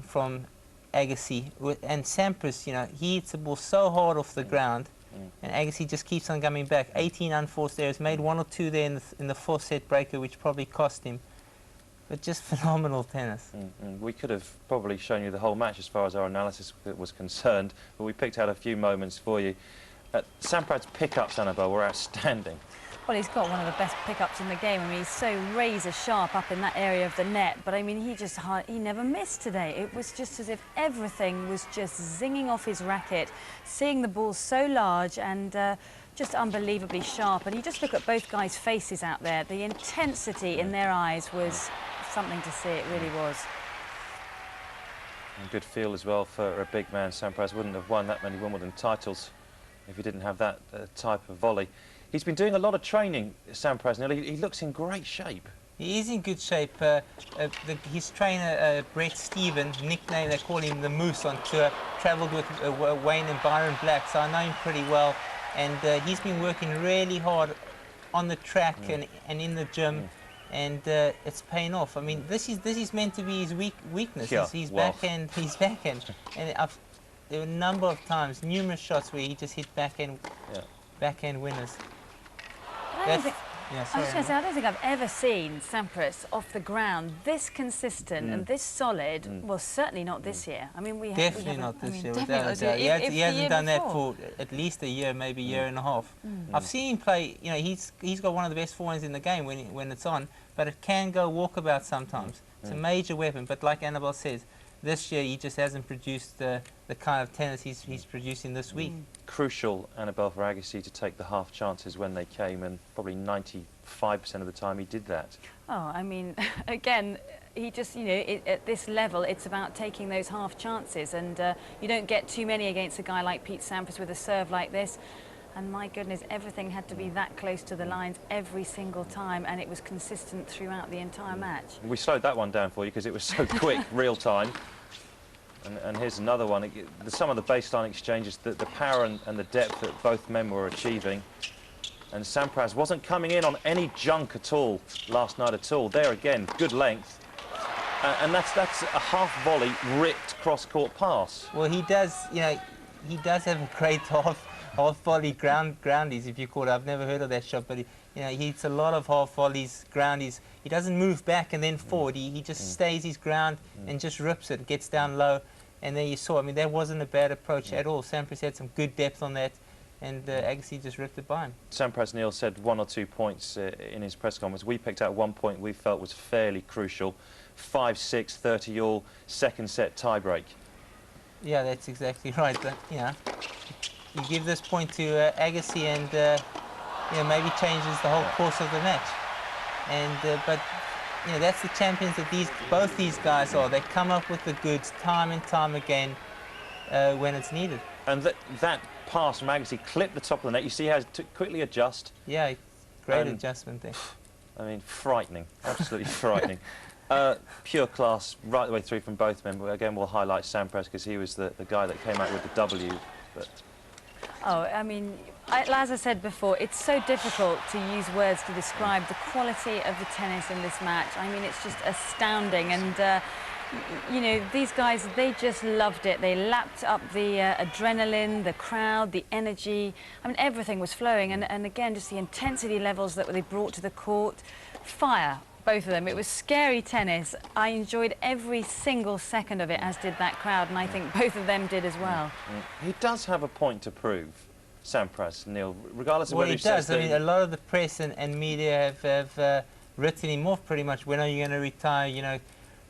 from Agassi. And Sampras, you know, he hits the ball so hard off the ground, and Agassi just keeps on coming back. 18 unforced errors, made 1 or 2 there in the 4th set breaker, which probably cost him. But just phenomenal tennis. We could have probably shown you the whole match as far as our analysis was concerned, but we picked out a few moments for you. Sampras' pickups, Annabelle, were outstanding. Well, he's got one of the best pickups in the game. I mean, he's so razor sharp up in that area of the net. But I mean, he never missed today. It was just as if everything was just zinging off his racket, seeing the ball so large and just unbelievably sharp. And you just look at both guys' faces out there. The intensity in their eyes was something to see. It really was. And good feel as well for a big man. Sampras wouldn't have won that many Wimbledon titles if he didn't have that type of volley. He's been doing a lot of training, Sampras, Neil. He looks in great shape. He is in good shape. His trainer, Brett Stephen, nickname, they call him the Moose on tour, travelled with Wayne and Byron Black, so I know him pretty well. And he's been working really hard on the track and in the gym, and it's paying off. I mean, this is meant to be his weakness. Yeah, his backhand. And there were a number of times, numerous shots where he just hit backhand winners. I was going to say, I don't think I've ever seen Sampras off the ground this consistent and this solid. Well, certainly not this year. I mean, definitely not this year. He hasn't done that for at least a year, maybe a year and a half. I've seen him play. You know, he's got one of the best forehands in the game when it's on, but it can go walkabout sometimes. It's a major weapon. But like Annabelle says, this year he just hasn't produced the kind of tennis he's producing this week. Crucial, Annabelle, for Agassi to take the half chances when they came, and probably 95% of the time he did that. Oh, I mean, again, he just, you know, at this level, it's about taking those half chances, and you don't get too many against a guy like Pete Sampras with a serve like this. And my goodness, everything had to be that close to the lines every single time, and it was consistent throughout the entire match. We slowed that one down for you because it was so quick, real time. And here's another one. Some of the baseline exchanges, the power and the depth that both men were achieving. And Sampras wasn't coming in on any junk at all last night at all. There again, good length. And that's a half volley ripped cross-court pass. Well, he does, you know, he does have a great half volley groundies, if you call it. I've never heard of that shot, but he hits a lot of half volleys, groundies. He doesn't move back and then forward. He just stays his ground and just rips it, gets down low. And there you saw, I mean, that wasn't a bad approach at all. Sampras had some good depth on that, and Agassi just ripped it by him. Sampras, Neil, said 1 or 2 points in his press conference. We picked out 1 point we felt was fairly crucial. 5-6, 30 all, second set tiebreak. Yeah, that's exactly right. But, you know, you give this point to Agassi, and you know, maybe changes the whole course of the match. And but you know, that's the champions that both these guys are. They come up with the goods time and time again when it's needed. And that pass from Agassi clipped the top of the net. You see how to quickly adjust. Yeah, great adjustment there. I mean, frightening, absolutely frightening. Pure class right the way through from both men. But again, we'll highlight Sampras because he was the guy that came out with the W. But oh, I mean, as I said before, it's so difficult to use words to describe the quality of the tennis in this match. I mean, it's just astounding. And, you know, these guys, they just loved it. They lapped up the adrenaline, the crowd, the energy. I mean, everything was flowing. And again, just the intensity levels that they brought to the court. Fire, both of them. It was scary tennis. I enjoyed every single second of it, as did that crowd. And I think both of them did as well. He does have a point to prove, Sampras, Neil, regardless of well, whether he does. I mean, a lot of the press and media have written him off pretty much. When are you going to retire? You know,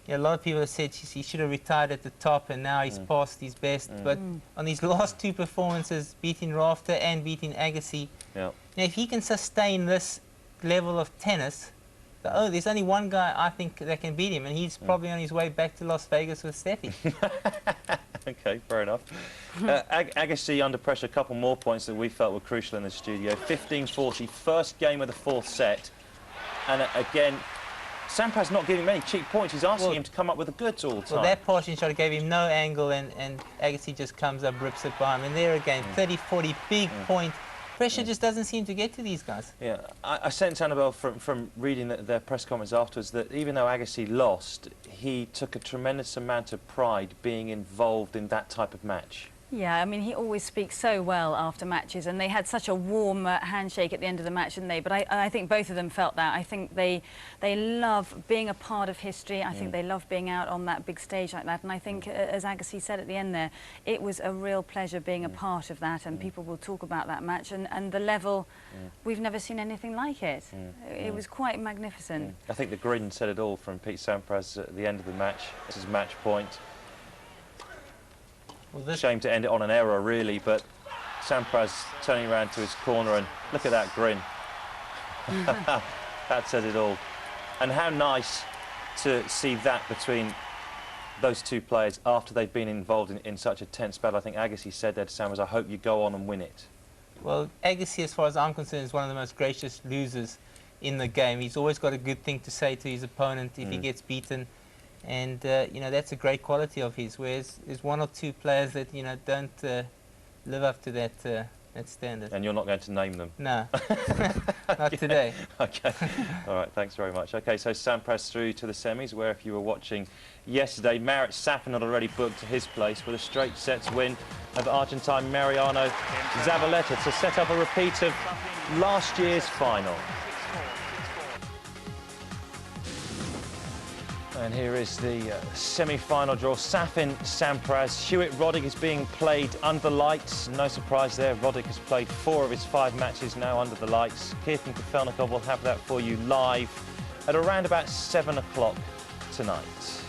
a lot of people have said he should have retired at the top, and now he's past his best. But on these last 2 performances, beating Rafter and beating Agassi, now, if he can sustain this level of tennis, there's only one guy I think that can beat him, and he's probably on his way back to Las Vegas with Steffi. Okay, fair enough. Agassi under pressure, a couple more points that we felt were crucial in the studio. 15-40, first game of the 4th set. And again, Sampras not giving him any cheap points. He's asking him to come up with the goods all the time. Well, that passing shot gave him no angle, and Agassi just comes up, rips it by him. And there again, 30-40, big point. Pressure just doesn't seem to get to these guys. Yeah, I sense, Annabelle, from reading their press comments afterwards, that even though Agassi lost, he took a tremendous amount of pride being involved in that type of match. Yeah, I mean, he always speaks so well after matches, and they had such a warm handshake at the end of the match, didn't they? But I think both of them felt that. I think they love being a part of history. I think they love being out on that big stage like that. And I think, as Agassi said at the end there, it was a real pleasure being a part of that, and people will talk about that match. And the level, we've never seen anything like it. It was quite magnificent. I think the grin said it all from Pete Sampras at the end of the match. This is match point. Well, Shame to end it on an error, really, but Sampras turning around to his corner and look at that grin. That says it all. And how nice to see that between those two players after they've been involved in such a tense battle. I think Agassi said there to Sampras, I hope you go on and win it. Well, Agassi, as far as I'm concerned, is one of the most gracious losers in the game. He's always got a good thing to say to his opponent if he gets beaten. And, you know, that's a great quality of his, whereas there's one or two players that, you know, don't live up to that standard. And you're not going to name them? No, not today. OK, all right, thanks very much. OK, so Sampras through to the semis, where if you were watching yesterday, Marat Safin had already booked his place with a straight sets win of Argentine Mariano Zavaleta to set up a repeat of last year's final. And here is the semi-final draw. Safin, Sampras, Hewitt-Roddick is being played under the lights. No surprise there. Roddick has played 4 of his 5 matches now under the lights. Kirtan Kafelnikov will have that for you live at around about 7 o'clock tonight.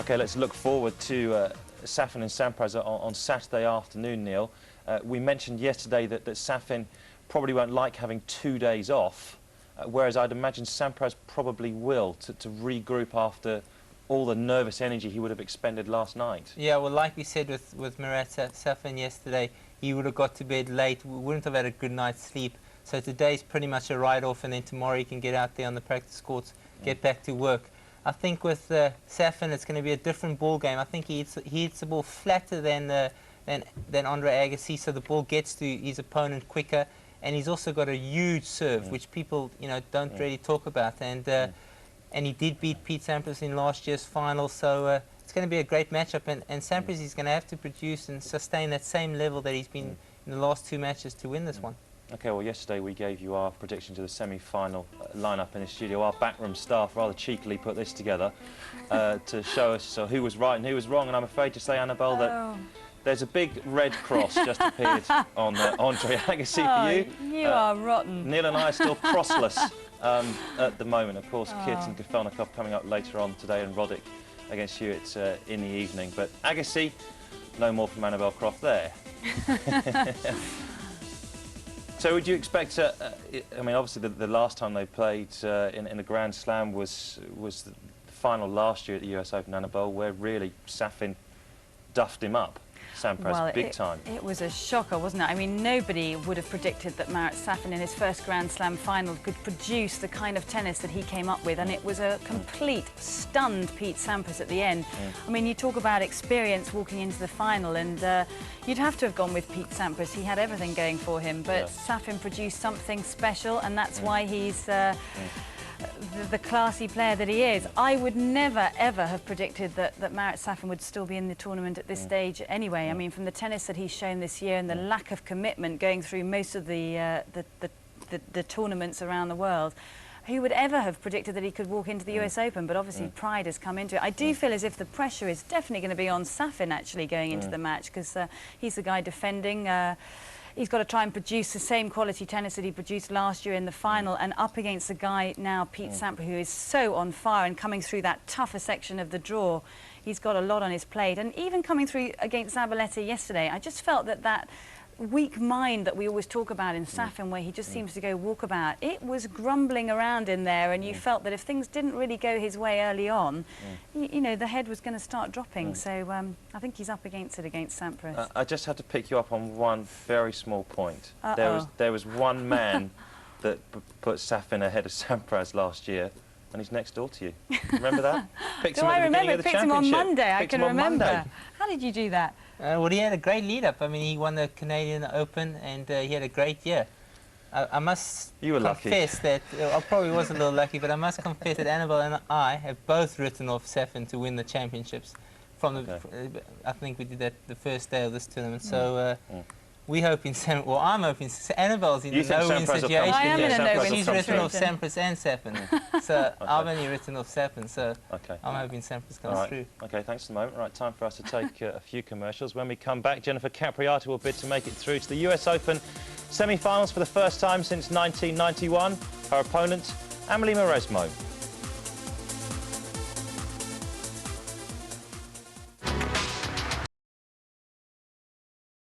OK, let's look forward to Safin and Sampras on Saturday afternoon, Neil. We mentioned yesterday that Safin probably won't like having 2 days off. Whereas I'd imagine Sampras probably will, to regroup after all the nervous energy he would have expended last night. Yeah, well, like we said with Marat Safin yesterday, he would have got to bed late, wouldn't have had a good night's sleep. So today's pretty much a write-off, and then tomorrow he can get out there on the practice courts, get back to work. I think with Safin, it's going to be a different ball game. I think he hits the ball flatter than Andre Agassi, so the ball gets to his opponent quicker. And he's also got a huge serve, which people, you know, don't really talk about. And he did beat Pete Sampras in last year's final, so it's going to be a great matchup. And Sampras is going to have to produce and sustain that same level that he's been in the last 2 matches to win this one. OK, well, yesterday we gave you our prediction to the semi-final lineup in the studio. Our backroom staff rather cheekily put this together to show us who was right and who was wrong. And I'm afraid to say, Annabelle, that there's a big red cross just appeared on Andre Agassi for you. You are rotten. Neil and I are still crossless at the moment. Of course, Kirtan Kafelnikov coming up later on today, and Roddick against Hewitt in the evening. But Agassi, no more from Annabelle Croft there. So would you expect, I mean, obviously the last time they played in a Grand Slam was the final last year at the US Open, Annabelle, where really Safin duffed him up. Sampras, big time. It was a shocker, wasn't it? I mean, nobody would have predicted that Marat Safin in his first Grand Slam final could produce the kind of tennis that he came up with, and it was a complete stunned Pete Sampras at the end. I mean, you talk about experience walking into the final, and you'd have to have gone with Pete Sampras. He had everything going for him, but Safin produced something special, and that's why he's the classy player that he is. I would never, ever have predicted that Marat Safin would still be in the tournament at this stage anyway. I mean, from the tennis that he's shown this year and the lack of commitment going through most of the tournaments around the world, who would ever have predicted that he could walk into the US Open? But obviously pride has come into it. I do feel as if the pressure is definitely going to be on Safin actually going into the match, because he's the guy defending. He's got to try and produce the same quality tennis that he produced last year in the final, and up against a guy now, Pete Sampras, who is so on fire and coming through that tougher section of the draw. He's got a lot on his plate. And even coming through against Zabaleta yesterday, I just felt that weak mind that we always talk about in Safin, where he just seems to go walkabout, it was grumbling around in there, and you felt that if things didn't really go his way early on, you know, the head was going to start dropping. So I think he's up against it against Sampras. I just had to pick you up on one very small point. There was one man that put Safin ahead of Sampras last year, and he's next door to you. Remember that? Do I remember? Picked him on Monday. I can remember. How did you do that? Well, he had a great lead-up. I mean, he won the Canadian Open, and he had a great year. I must confess that I probably was a little lucky, but I must confess that Annabelle and I have both written off Safin to win the championships. I think we did that the first day of this tournament. So we hope I'm hoping Annabelle's in a no-win situation. I am in a no-win. She's written off Sampras and Safin. So I've only written off Safin. So I'm hoping Sampras comes through. Okay, thanks for the moment. Right, time for us to take a few commercials. When we come back, Jennifer Capriati will bid to make it through to the US Open semi-finals for the first time since 1991. Her opponent, Amelie Mauresmo.